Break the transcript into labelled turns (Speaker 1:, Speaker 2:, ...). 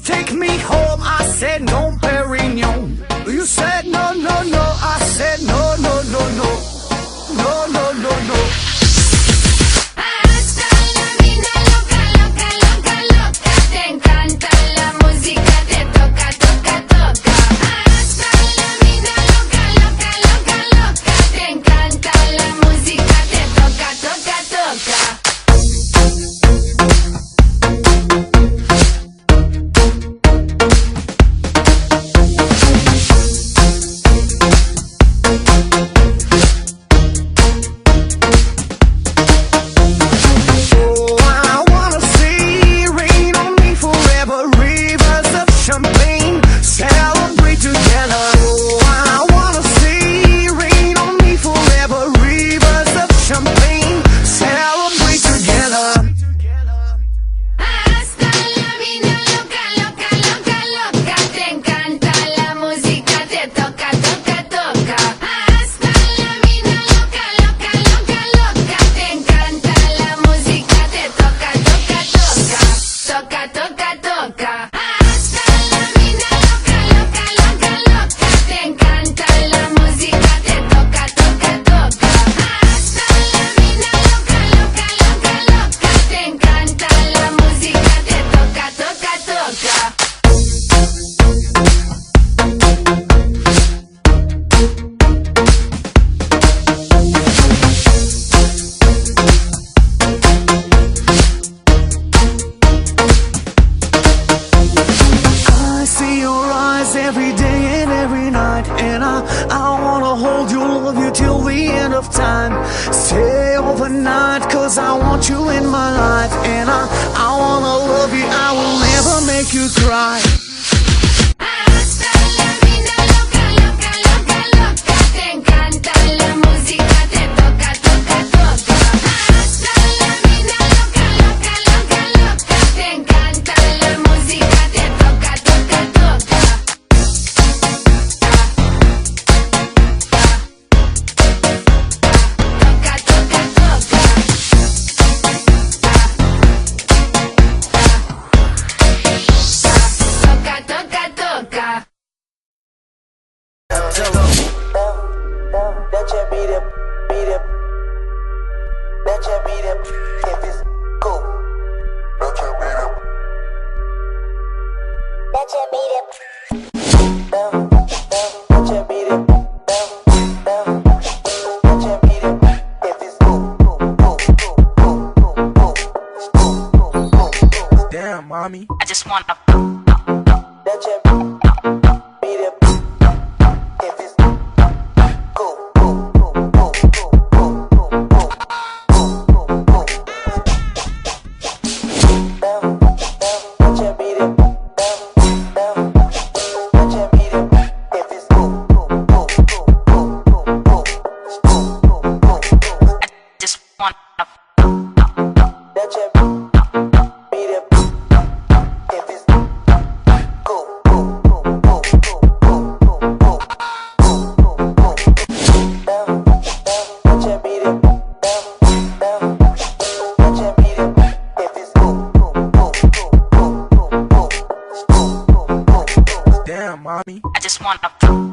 Speaker 1: take me home. I said no, Perignon. You said no, no, no. I said no, no, no, no. No, no, no, no.
Speaker 2: Hasta la vida loca, loca, loca, loca. Te encanta la música, te toca, toca, toca. Hasta la vida loca, loca, loca, loca. Te encanta la música, te toca, toca, toca.
Speaker 1: Every day and every night, and I wanna hold you, love you till the end of time. Stay overnight, cause I want you in my life, and I wanna love you, I will never make you cry.
Speaker 2: Hasta la vida loca, loca, loca, loca. Te encanta la música, te toca, toca, toca. Hasta la vida loca, loca, loca, loca. Te encanta la música, te toca, toca, toca.
Speaker 1: Damn, mommy.
Speaker 3: I just wanna
Speaker 1: Damn, mommy.
Speaker 3: I just wanna